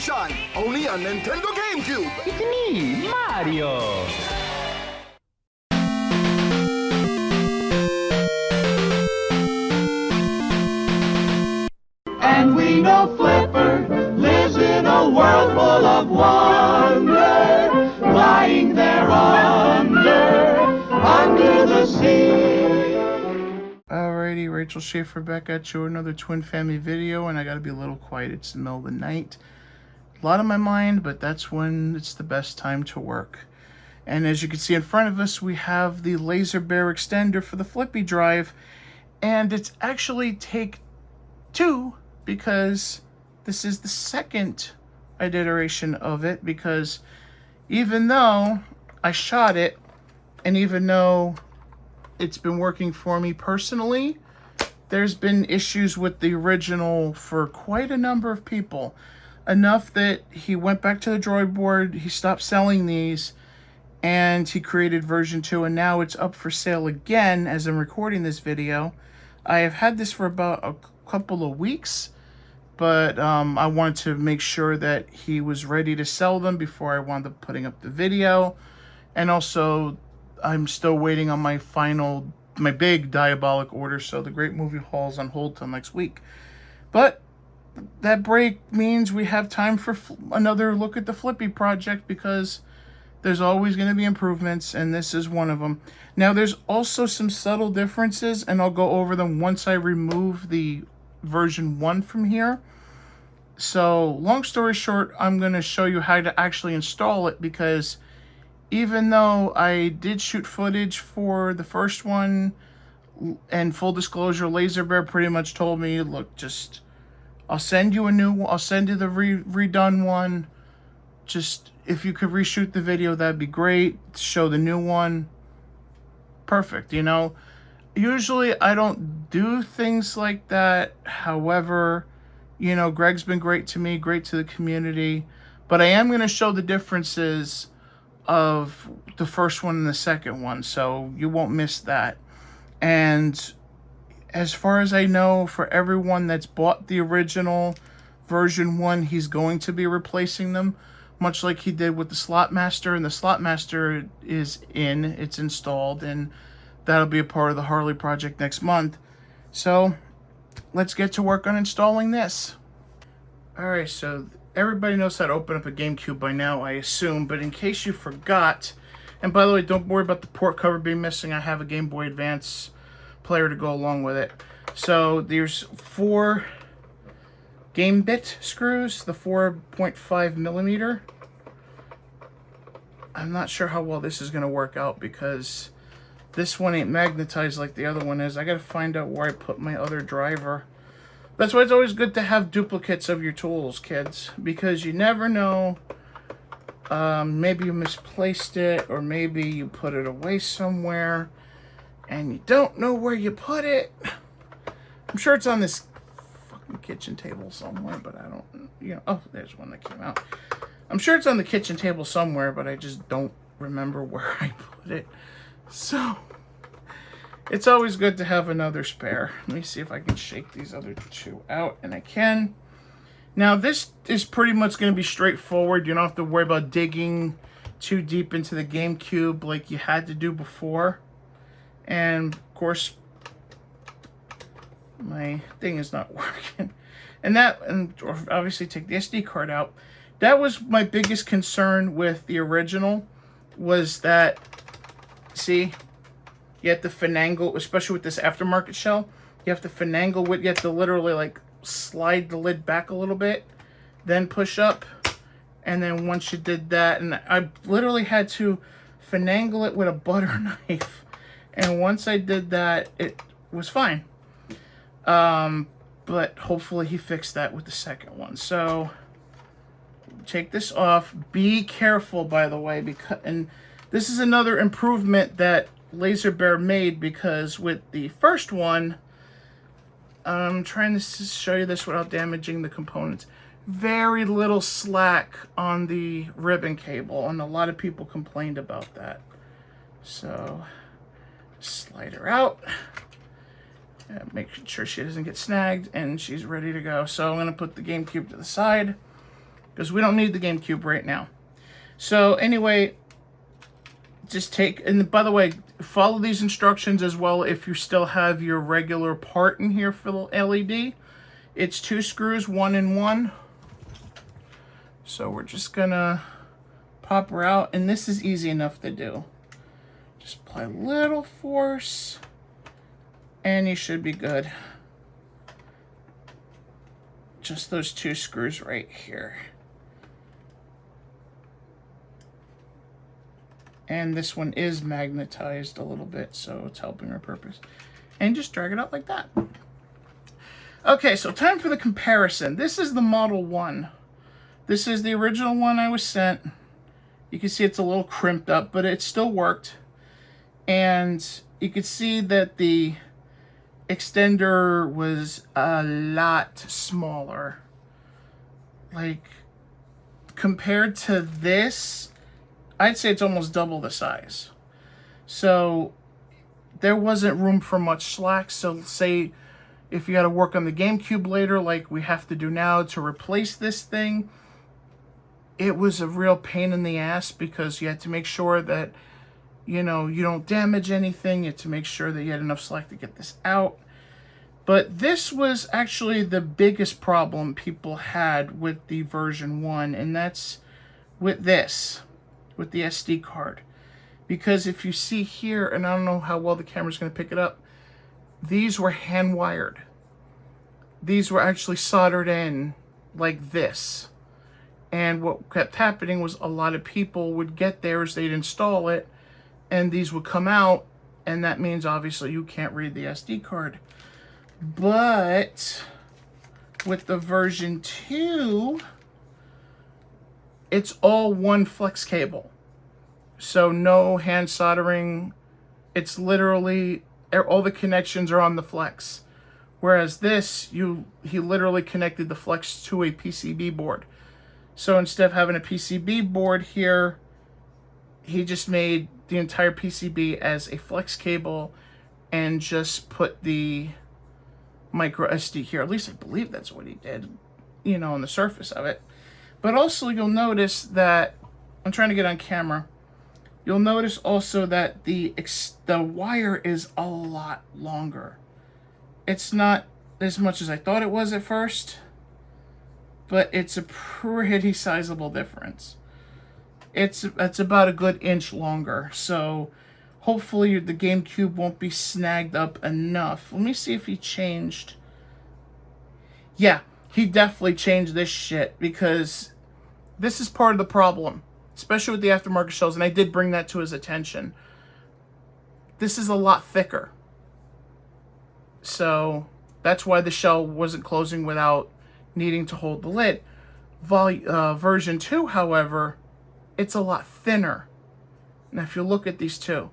sunshine, only on Nintendo Gamecube. It's me, Mario. And we know Flipper lives in a world full of wonder, lying there under the sea. Alrighty, Rachel Schaefer back at you, another Twin Family video, and I gotta be a little quiet. It's the middle of the night. A lot on my mind, but that's when it's the best time to work. And as you can see in front of us, we have the Laserbear Extender for the FlippyDrive, and it's actually take 2 because this is the second iteration of it, because even though I shot it, and even though it's been working for me personally, there's been issues with the original for quite a number of people. Enough that he went back to the drawing board, he stopped selling these, and he created version 2, and now it's up for sale again as I'm recording this video. I have had this for about a couple of weeks, but I wanted to make sure that he was ready to sell them before I wound up putting up the video. And also, I'm still waiting on my big diabolic order, so the Great Movie Haul is on hold till next week. But that break means we have time for another look at the Flippy project, because there's always going to be improvements, and this is one of them. Now, there's also some subtle differences, and I'll go over them once I remove the version 1 from here. So, long story short, I'm going to show you how to actually install it, because even though I did shoot footage for the first one, and full disclosure, Laserbear pretty much told me, look, just, I'll send you a new one, I'll send you the redone one, just, if you could reshoot the video, that'd be great, show the new one, perfect, you know. Usually I don't do things like that, however, you know, Greg's been great to me, great to the community, but I am going to show the differences of the first one and the second one, so you won't miss that. And as far as I know, for everyone that's bought the original version 1, he's going to be replacing them, much like he did with the Slot Master. And the Slot Master is it's installed, and that'll be a part of the Harley project next month. So let's get to work on installing this. Alright, so everybody knows how to open up a GameCube by now, I assume, but in case you forgot, and by the way, don't worry about the port cover being missing, I have a Game Boy Advance player to go along with it. So there's 4 game bit screws, the 4.5 millimeter. I'm not sure how well this is going to work out, because this one ain't magnetized like the other one is. I got to find out where I put my other driver. That's why it's always good to have duplicates of your tools, kids, because you never know. Maybe you misplaced it, or maybe you put it away somewhere and you don't know where you put it. I'm sure it's on this fucking kitchen table somewhere, but I don't, you know. Oh, there's one that came out. I'm sure it's on the kitchen table somewhere, but I just don't remember where I put it. So it's always good to have another spare. Let me see if I can shake these other 2 out, and I can. Now, this is pretty much going to be straightforward. You don't have to worry about digging too deep into the GameCube like you had to do before. And, of course, my thing is not working. And obviously take the SD card out. That was my biggest concern with the original, was that, see, you have to finagle, especially with this aftermarket shell, you have to finagle with, you have to literally like slide the lid back a little bit, then push up, and then once you did that, and I literally had to finagle it with a butter knife, and once I did that, it was fine. But hopefully he fixed that with the second one. So take this off. Be careful, by the way, because, and this is another improvement that Laserbear made, because with the first one, I'm trying to show you this without damaging the components. Very little slack on the ribbon cable, and a lot of people complained about that. So slide her out, make sure she doesn't get snagged, and she's ready to go. So I'm going to put the GameCube to the side, because we don't need the GameCube right now. So anyway, just take, and by the way, follow these instructions as well if you still have your regular part in here for the LED. It's 2 screws, 1 and 1. So we're just gonna pop her out, and this is easy enough to do. Just apply a little force, and you should be good. Just those 2 screws right here. And this one is magnetized a little bit, so it's helping our purpose. And just drag it out like that. Okay, so time for the comparison. This is the Model 1. This is the original one I was sent. You can see it's a little crimped up, but it still worked. And you can see that the extender was a lot smaller. Like, compared to this, I'd say it's almost double the size. So there wasn't room for much slack. So say if you got to work on the GameCube later, like we have to do now to replace this thing, it was a real pain in the ass because you had to make sure that, you know, you don't damage anything. You had to make sure that you had enough slack to get this out. But this was actually the biggest problem people had with the version 1, and that's with this, with the SD card. Because if you see here, and I don't know how well the camera's going to pick it up, these were hand wired. These were actually soldered in like this. And what kept happening was a lot of people would get theirs, they'd install it, and these would come out, and that means obviously you can't read the SD card. But with the version 2, it's all one flex cable. So no hand soldering. It's literally, all the connections are on the flex. Whereas this, he literally connected the flex to a PCB board. So instead of having a PCB board here, he just made the entire PCB as a flex cable and just put the micro SD here. At least I believe that's what he did, you know, on the surface of it. But also you'll notice that, I'm trying to get on camera, you'll notice also that the wire is a lot longer. It's not as much as I thought it was at first, but it's a pretty sizable difference. It's about a good inch longer, so hopefully the GameCube won't be snagged up enough. Let me see if he changed. Yeah, he definitely changed this shit, because this is part of the problem, especially with the aftermarket shells, and I did bring that to his attention. This is a lot thicker. So that's why the shell wasn't closing without needing to hold the lid. Version 2, however, it's a lot thinner. Now if you look at these two,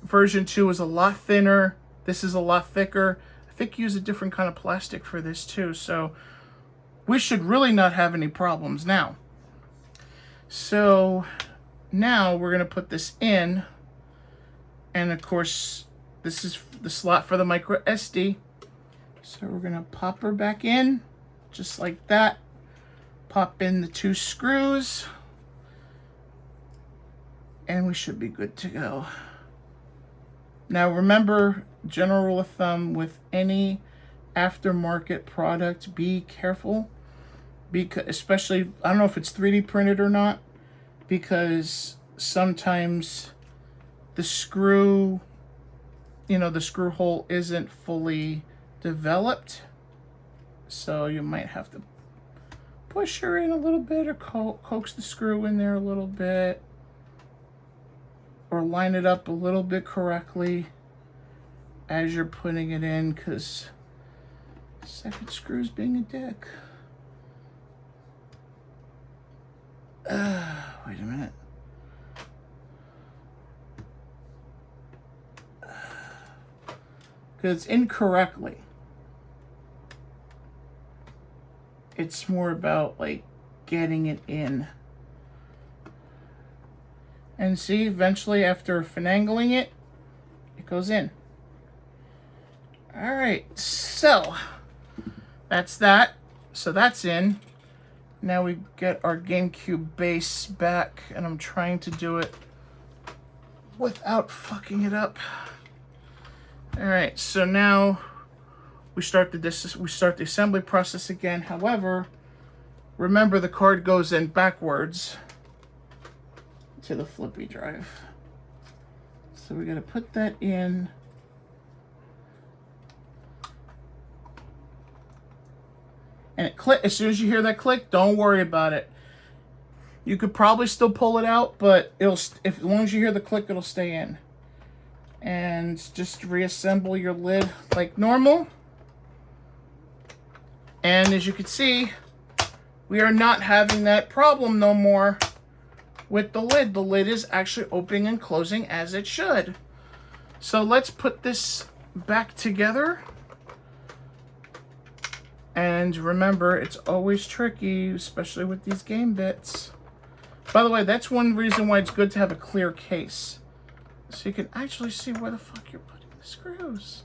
version 2 is a lot thinner, this is a lot thicker. I think you use a different kind of plastic for this too, so we should really not have any problems now. So now we're going to put this in, and of course this is the slot for the micro SD. So we're going to pop her back in just like that. Pop in the 2 screws, and we should be good to go. Now remember, general rule of thumb with any aftermarket product, be careful, because especially, I don't know if it's 3D printed or not, because sometimes the screw, you know, the screw hole isn't fully developed, so you might have to push her in a little bit, or coax the screw in there a little bit, or line it up a little bit correctly as you're putting it in, because the second screw's being a dick. Wait a minute. Because incorrectly. It's more about like getting it in. And see, eventually after finagling it, it goes in. Alright, so that's that. So that's in. Now we get our GameCube base back, and I'm trying to do it without fucking it up. All right, so now we start the assembly process again. However, remember the card goes in backwards to the flippy drive. So we got to put that in. And it click. As soon as you hear that click, don't worry about it. You could probably still pull it out, but as long as you hear the click, it'll stay in. And just reassemble your lid like normal. And as you can see, we are not having that problem no more with the lid. The lid is actually opening and closing as it should. So let's put this back together. And remember, it's always tricky, especially with these game bits. By the way, that's one reason why it's good to have a clear case. So you can actually see where the fuck you're putting the screws.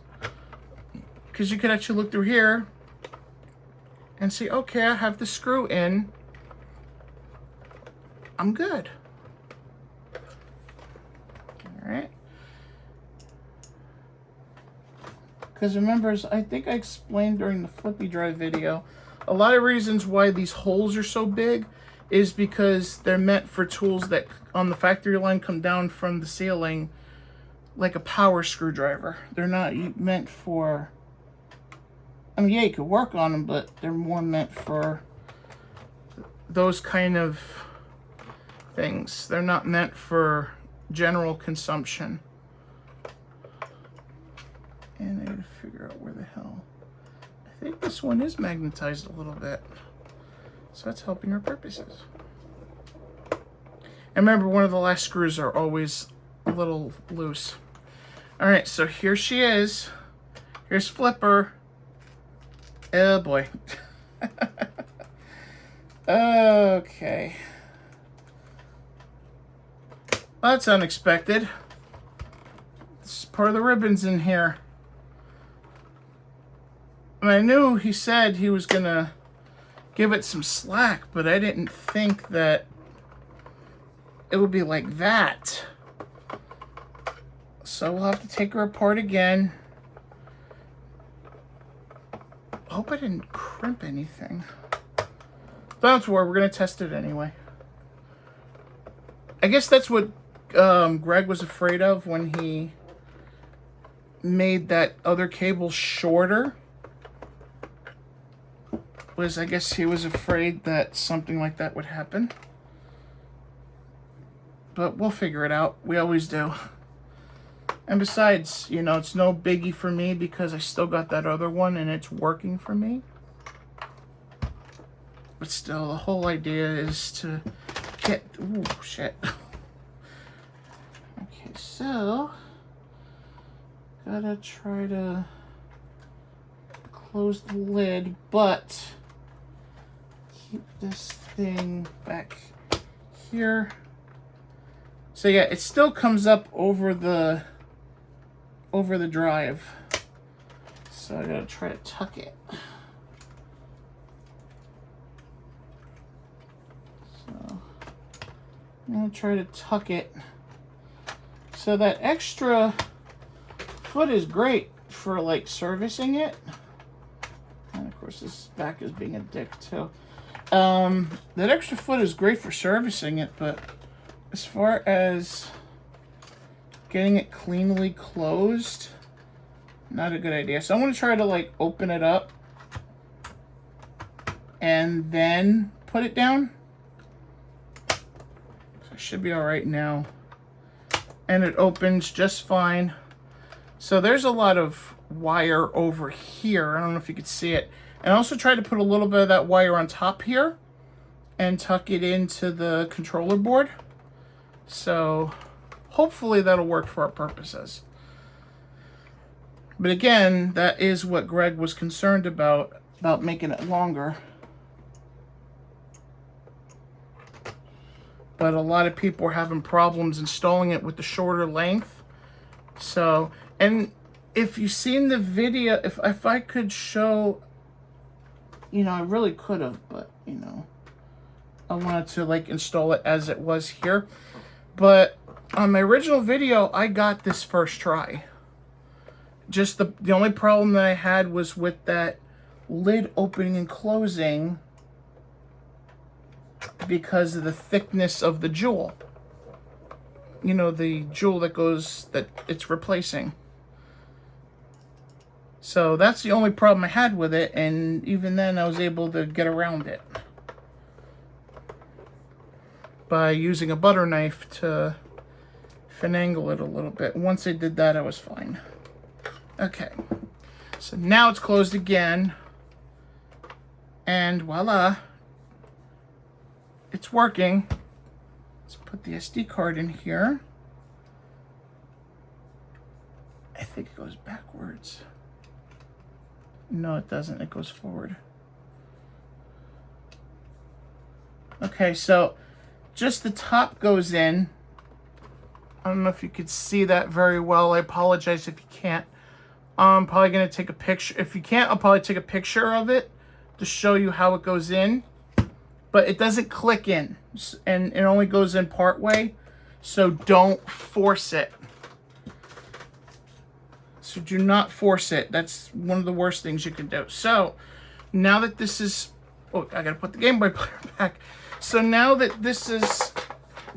Because you can actually look through here and see, okay, I have the screw in. I'm good. All right. Because remember, I think I explained during the FlippyDrive video, a lot of reasons why these holes are so big is because they're meant for tools that on the factory line come down from the ceiling like a power screwdriver. They're not meant for, I mean, yeah, you could work on them, but they're more meant for those kind of things. They're not meant for general consumption. And I gotta figure out where the hell. I think this one is magnetized a little bit. So that's helping our purposes. And remember, one of the last screws are always a little loose. Alright, so here she is. Here's Flipper. Oh boy. Okay. Well, that's unexpected. This is part of the ribbons in here. And I knew he said he was gonna give it some slack, but I didn't think that it would be like that. So we'll have to take her apart again. Hope I didn't crimp anything. Don't worry, we're gonna test it anyway. I guess that's what Greg was afraid of when he made that other cable shorter. I guess he was afraid that something like that would happen. But we'll figure it out. We always do. And besides, you know, it's no biggie for me because I still got that other one and it's working for me. But still, the whole idea is to get... Ooh, shit. Okay, so... Gotta try to close the lid, but... keep this thing back here. So yeah, it still comes up over the drive. So I gotta try to tuck it. So I'm gonna try to tuck it. So that extra foot is great for like servicing it. And of course this back is being a dick too. That extra foot is great for servicing it, but as far as getting it cleanly closed, not a good idea. So I'm going to try to like open it up and then put it down. So it should be all right now. And it opens just fine. So there's a lot of wire over here. I don't know if you could see it. And I also tried to put a little bit of that wire on top here and tuck it into the controller board. So hopefully that'll work for our purposes. But again, that is what Greg was concerned about making it longer. But a lot of people are having problems installing it with the shorter length. So, and if you've seen the video, if I could show, you know, I really could have, but, you know, I wanted to like install it as it was here. But on my original video, I got this first try. Just the only problem that I had was with that lid opening and closing because of the thickness of the jewel. You know, the jewel that it's replacing. So that's the only problem I had with it, and even then I was able to get around it by using a butter knife to finagle it a little bit. Once I did that, I was fine. Okay, so now it's closed again, and voila, it's working. Let's put the SD card in here. I think it goes backwards. No, it doesn't. It goes forward. Okay, so just the top goes in. I don't know if you could see that very well. I apologize if you can't. I'm probably going to take a picture. If you can't, I'll probably take a picture of it to show you how it goes in. But it doesn't click in, and it only goes in part way, so don't force it. So do not force it. That's one of the worst things you can do. So now that this is, oh, I gotta put the Game Boy player back. So now that this is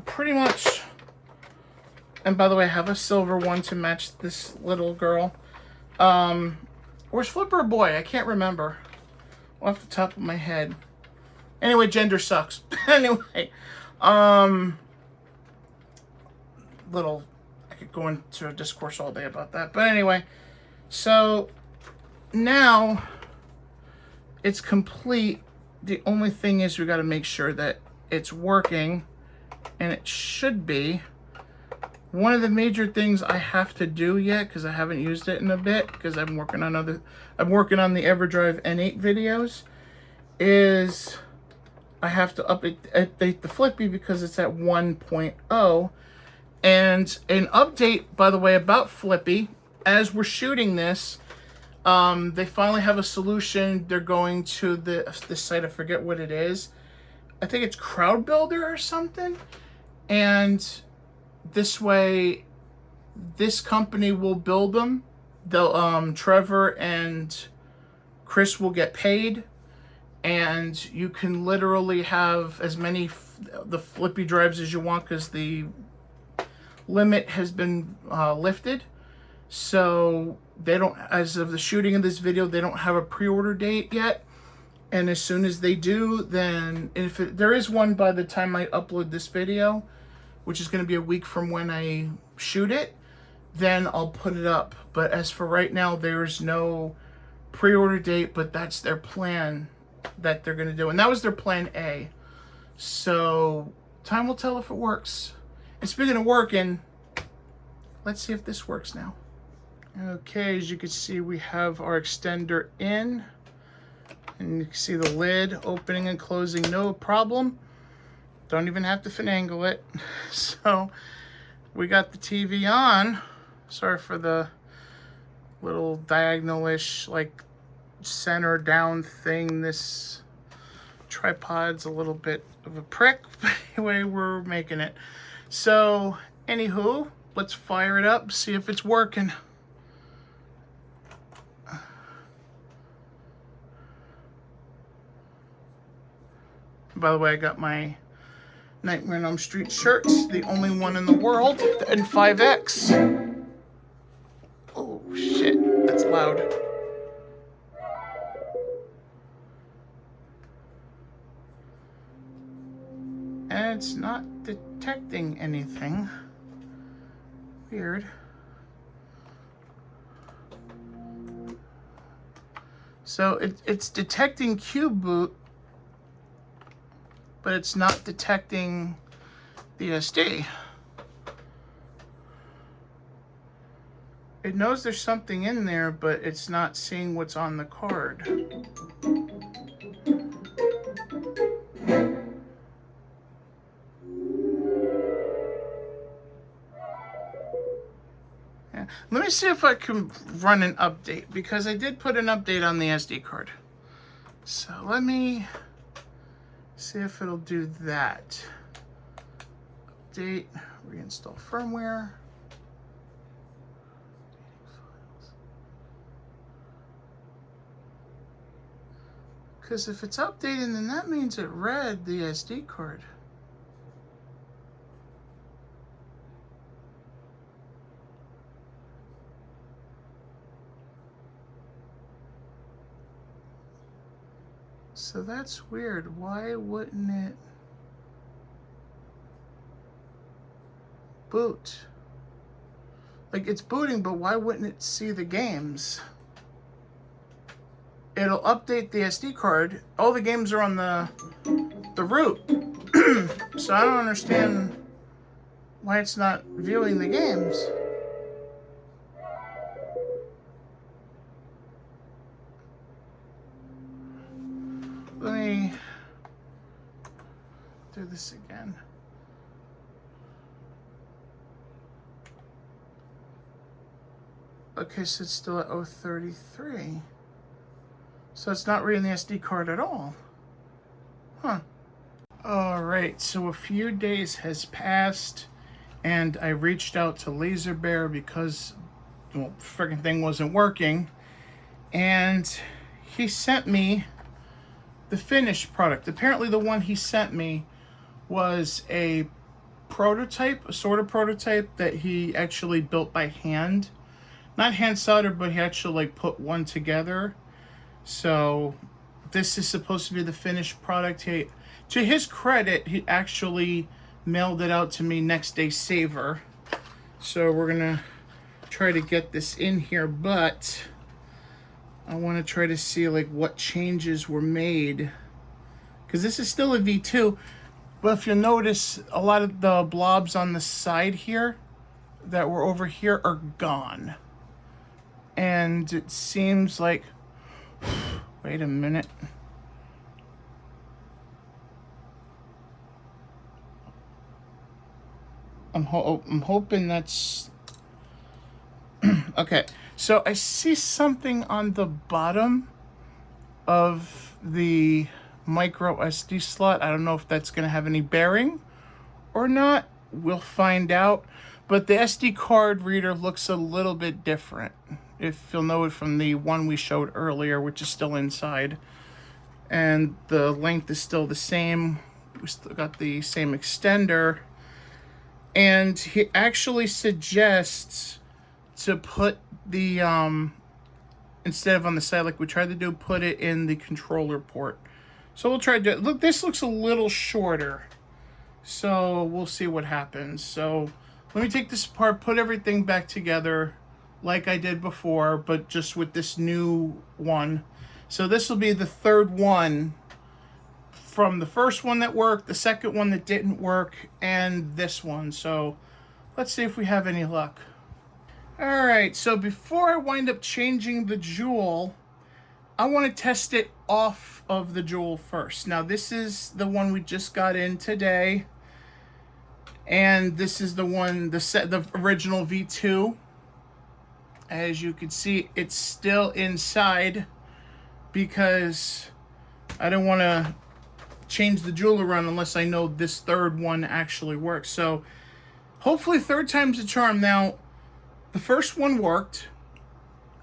pretty much, and by the way, I have a silver one to match this little girl. Where's Flipper Boy? I can't remember off the top of my head. Anyway, gender sucks. Anyway, I could go into a discourse all day about that. But anyway, so now it's complete. The only thing is we got to make sure that it's working, and it should be. One of the major things I have to do yet, because I haven't used it in a bit, because I'm working on the EverDrive N8 videos, is I have to update the Flippy because it's at 1.0. And an update, by the way, about Flippy, as we're shooting this, they finally have a solution. They're going to this site, I forget what it is. I think it's Crowd Builder or something. And this way, this company will build them. They'll, Trevor and Chris will get paid. And you can literally have as many the Flippy drives as you want because the limit has been lifted. So they don't, as of the shooting of this video, they don't have a pre-order date yet. And as soon as they do, then if there is one by the time I upload this video, which is going to be a week from when I shoot it, then I'll put it up. But as for right now, there's no pre-order date, but that's their plan that they're going to do. And that was their plan A. So time will tell if it works. And speaking of working, let's see if this works now. Okay, as you can see, we have our extender in. And you can see the lid opening and closing, no problem. Don't even have to finagle it. So we got the TV on. Sorry for the little diagonal-ish, like center down thing. This tripod's a little bit of a prick, but anyway, we're making it. So anywho, let's fire it up, see if it's working. By the way, I got my Nightmare on Elm Street shirts, the only one in the world, the N5X. Oh shit, that's loud. And it's not detecting anything. Weird. So it's detecting Cube Boot, but it's not detecting the SD. It knows there's something in there, but it's not seeing what's on the card. Yeah. Let me see if I can run an update, because I did put an update on the SD card. So let me See if it'll do that. Update, reinstall firmware. Because if it's updating, then that means it read the SD card. So that's weird. Why wouldn't it boot? Like, it's booting, but why wouldn't it see the games? It'll update the SD card. All the games are on the root. So I don't understand why it's not viewing the games. Let me do this again. Okay, so it's still at 033. So it's not reading the SD card at all. Huh. Alright, so a few days has passed, and I reached out to Laserbear because, well, the friggin' thing wasn't working. And he sent me the finished product. Apparently the one he sent me was a prototype, a sort of prototype that he actually built by hand. Not hand soldered, but he actually like put one together. So this is supposed to be the finished product. To his credit, he actually mailed it out to me next day saver. So we're gonna try to get this in here, but I want to try to see like what changes were made, because this is still a V2, but if you'll notice, a lot of the blobs on the side here that were over here are gone. And it seems like, wait a minute. I'm hoping that's okay. So I see something on the bottom of the micro SD slot. I don't know if that's going to have any bearing or not. We'll find out. But the SD card reader looks a little bit different, if you'll know it from the one we showed earlier, which is still inside. And the length is still the same. We still got the same extender. And he actually suggests to put the, instead of on the side like we tried to do, put it in the controller port. So we'll try to do it. Look, this looks a little shorter. So we'll see what happens. So let me take this apart, put everything back together like I did before, but just with this new one. So this will be the third one from the first one that worked, the second one that didn't work, and this one. So let's see if we have any luck. All right, so before I wind up changing the jewel, I want to test it off of the jewel first. Now this is the one we just got in today, and this is the one, the original V2. As you can see, it's still inside because I don't want to change the jewel around unless I know this third one actually works. So hopefully third time's a charm. Now the first one worked.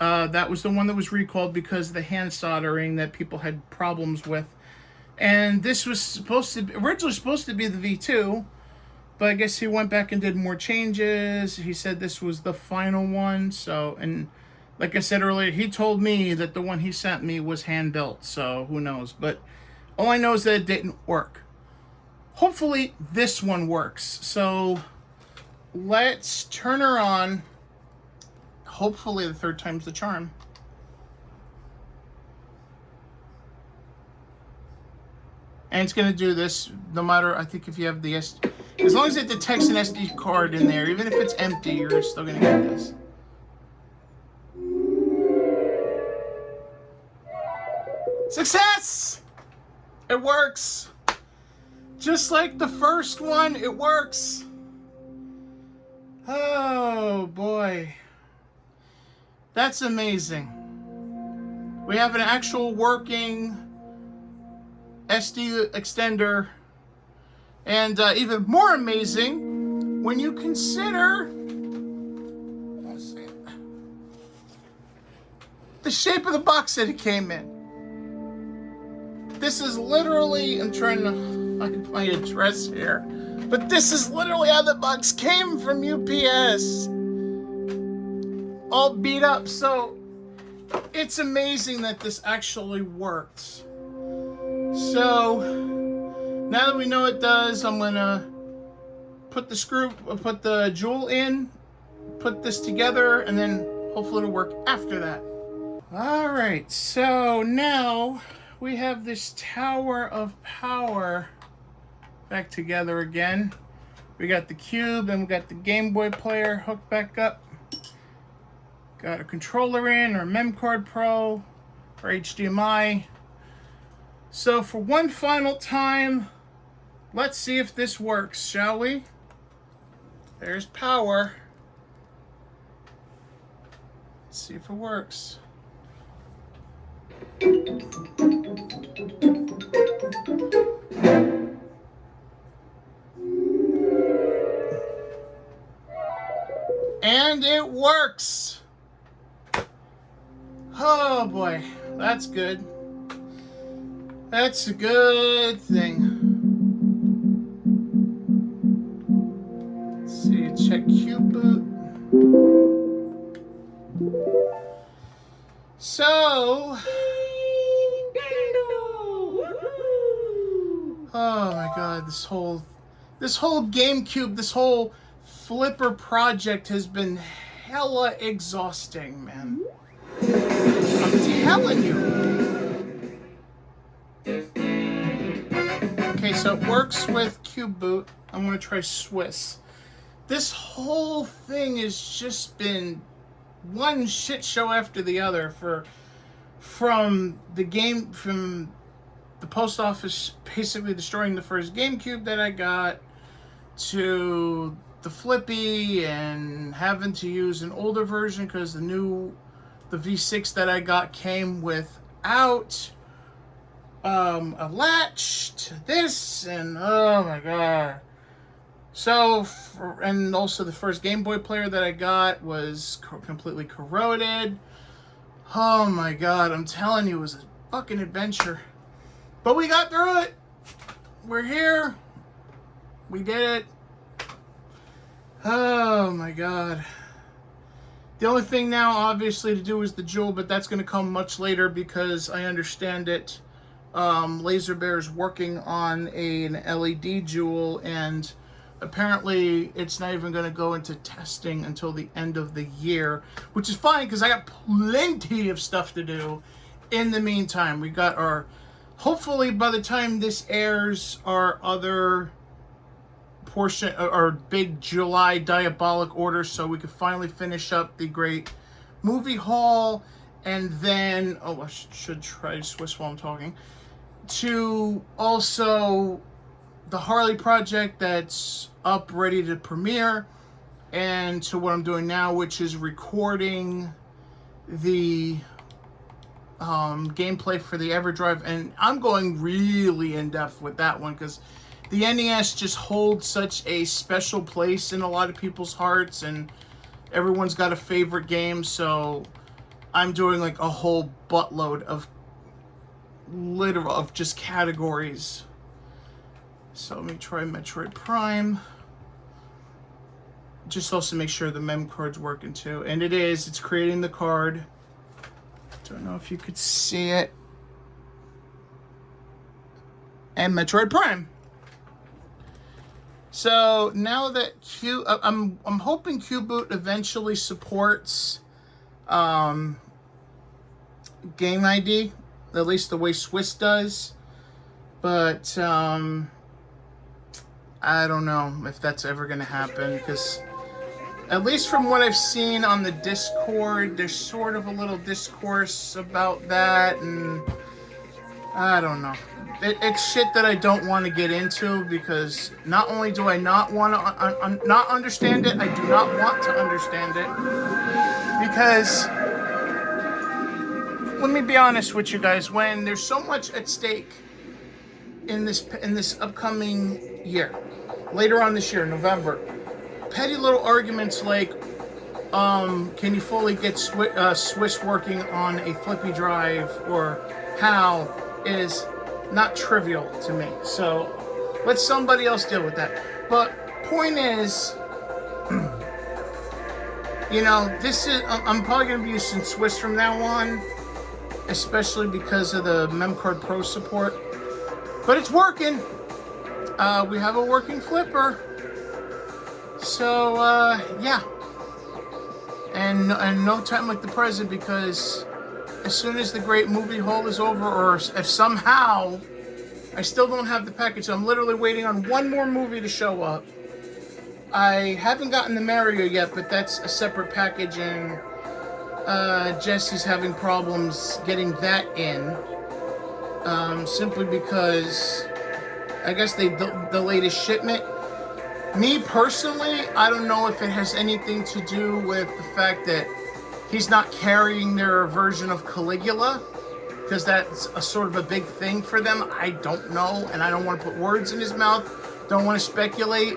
That was the one that was recalled because of the hand soldering that people had problems with. And this was originally supposed to be the V2, but I guess he went back and did more changes. He said this was the final one. So, and like I said earlier, he told me that the one he sent me was hand built. So who knows? But all I know is that it didn't work. Hopefully this one works. So let's turn her on. Hopefully the third time's the charm. And it's going to do this no matter, I think if you have the SD, as long as it detects an SD card in there, even if it's empty, you're still going to get this. Success! It works. Just like the first one, it works. Oh boy. That's amazing. We have an actual working SD Extender. And even more amazing when you consider the shape of the box that it came in. This is literally, I'm trying to find my address here, but this is literally how the box came from UPS. All beat up, so it's amazing that this actually works. So now that we know it does, I'm gonna put the jewel in, put this together, and then hopefully it'll work after that. All right, so now we have this tower of power back together again. We got the cube and we got the Game Boy player hooked back up. Got a controller in, our MemCard Pro, our HDMI. So for one final time, let's see if this works, shall we? There's power. Let's see if it works. And it works. Oh boy, that's good. That's a good thing. Let's see, check Cube boot. So, oh my god, this whole GameCube, this whole Flipper project has been hella exhausting, man. I'm telling you. Okay, so it works with Cube boot. I'm gonna try Swiss. This whole thing has just been one shit show after the other from the post office basically destroying the first GameCube that I got, to the Flippy and having to use an older version because the V6 that I got came without a latch, to this, and oh my god. So, and also the first Game Boy player that I got was completely corroded. Oh my god, I'm telling you, it was a fucking adventure. But we got through it. We're here. We did it. Oh my god. The only thing now, obviously, to do is the jewel, but that's going to come much later because I understand it. Laserbear is working on an LED jewel, and apparently it's not even going to go into testing until the end of the year, which is fine because I got plenty of stuff to do in the meantime. We got our, hopefully by the time this airs, our other portion, our big July diabolic order, so we could finally finish up the great movie haul, and then, oh, I should try Swiss while I'm talking, to also the Harley project that's up ready to premiere, and to what I'm doing now, which is recording the gameplay for the EverDrive, and I'm going really in depth with that one because the NES just holds such a special place in a lot of people's hearts, and everyone's got a favorite game, so I'm doing like a whole buttload of just categories. So let me try Metroid Prime. Just also make sure the MemCard's working too. And it is. It's creating the card. Don't know if you could see it. And Metroid Prime. So now that I'm hoping Cube boot eventually supports Game ID, at least the way Swiss does. But I don't know if that's ever going to happen, because at least from what I've seen on the Discord, there's sort of a little discourse about that, and I don't know. It's shit that I don't want to get into, because not only do I not want to not understand it, I do not want to understand it. Because, let me be honest with you guys, when there's so much at stake, in this upcoming year, later on this year, November. Petty little arguments like, can you fully get Swiss working on a FlippyDrive, or how, is not trivial to me. So let somebody else deal with that. But point is, you know, this is, I'm probably going to be using Swiss from now on, especially because of the MemCard Pro support. But it's working. We have a working flipper. So, yeah. And no time like the present, because as soon as the great movie haul is over, or if somehow I still don't have the package, I'm literally waiting on one more movie to show up. I haven't gotten the Mario yet, but that's a separate package, and Jesse's having problems getting that in, simply because I guess they delayed his shipment. Me personally, I don't know if it has anything to do with the fact that he's not carrying their version of Caligula, because that's a sort of a big thing for them. I don't know, and I don't want to put words in his mouth. Don't want to speculate.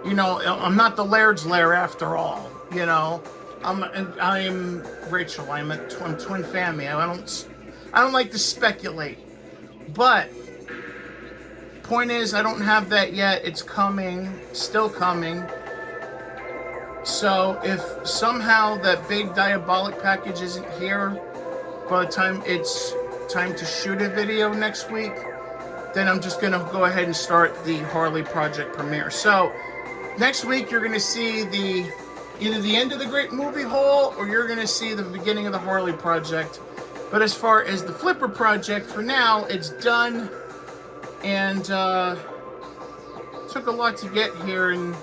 You know, I'm not the Laird's Lair after all. You know, I'm Rachel. I'm twin family. I don't like to speculate, but point is, I don't have that yet. It's coming, still coming. So if somehow that big diabolic package isn't here by the time it's time to shoot a video next week, then I'm just gonna go ahead and start the Harley project premiere. So next week you're gonna see either the end of the great movie haul, or you're gonna see the beginning of the Harley project. But as far as the flipper project, for now, it's done. And took a lot to get here, and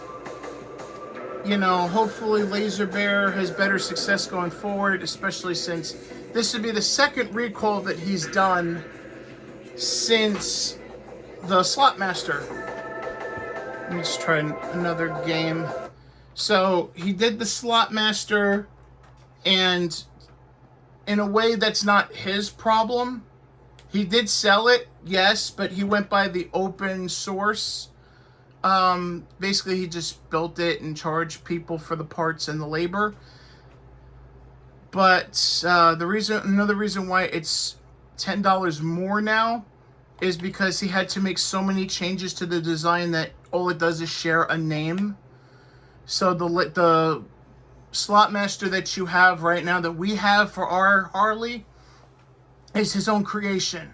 you know, hopefully Laserbear has better success going forward, especially since this would be the second recall that he's done since the Slotmaster. Let me just try another game. So he did the Slotmaster, and in a way that's not his problem. He did sell it, yes, but he went by the open source. Basically, he just built it and charged people for the parts and the labor. But another reason why it's $10 more now is because he had to make so many changes to the design that all it does is share a name. So the Slotmaster that you have right now, that we have for our Harley, is his own creation,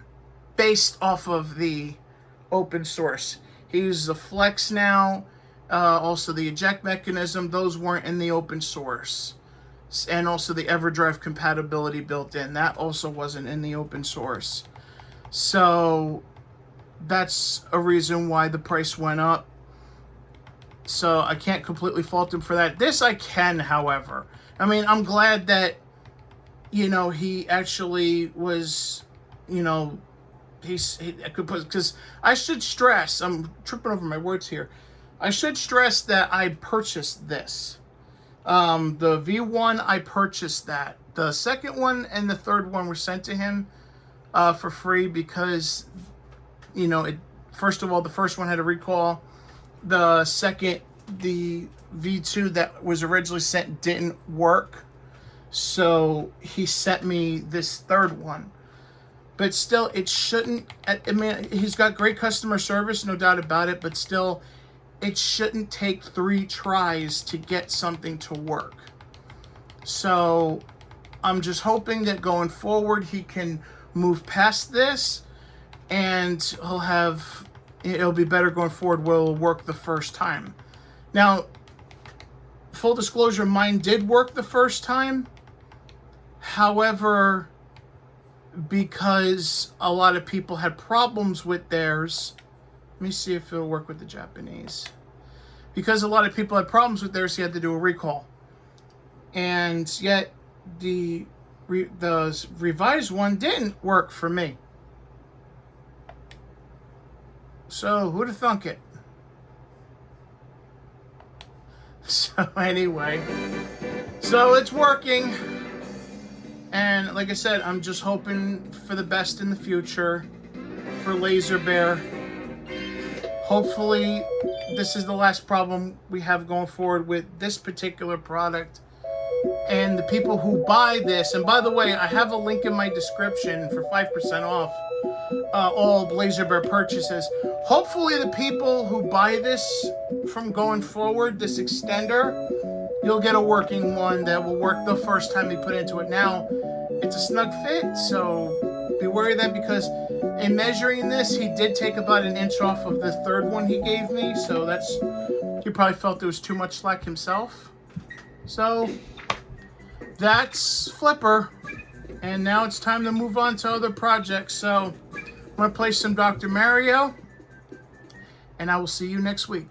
based off of the open source. He uses a flex now, also the eject mechanism. Those weren't in the open source. And also the EverDrive compatibility built in. That also wasn't in the open source. So that's a reason why the price went up. So I can't completely fault him for that. This I can, however. I mean, I'm glad that, you know, he actually was, you know, because I should stress, I'm tripping over my words here. I should stress that I purchased this. The V1, I purchased that. The second one and the third one were sent to him for free because, you know, first of all, the first one had a recall. The second, the V2 that was originally sent didn't work. So he sent me this third one. But still, it shouldn't, I mean, he's got great customer service, no doubt about it, but still, it shouldn't take 3 tries to get something to work. So I'm just hoping that going forward, he can move past this, and it'll be better going forward where it'll work the first time. Now, full disclosure, mine did work the first time. However, because a lot of people had problems with theirs, let me see if it'll work with the Japanese. Because a lot of people had problems with theirs, he had to do a recall. And yet, the revised one didn't work for me. So, who'd have thunk it? So, anyway. So, it's working. And like I said, I'm just hoping for the best in the future for Laserbear. Hopefully, this is the last problem we have going forward with this particular product. And the people who buy this, and by the way, I have a link in my description for 5% off all Laserbear purchases. Hopefully the people who buy this from going forward, this extender, you'll get a working one that will work the first time you put into it. Now, it's a snug fit, so be wary of that, because in measuring this, he did take about an inch off of the third one he gave me, so that's, he probably felt there was too much slack himself. So, that's Flipper, and now it's time to move on to other projects. So, I'm going to play some Dr. Mario, and I will see you next week.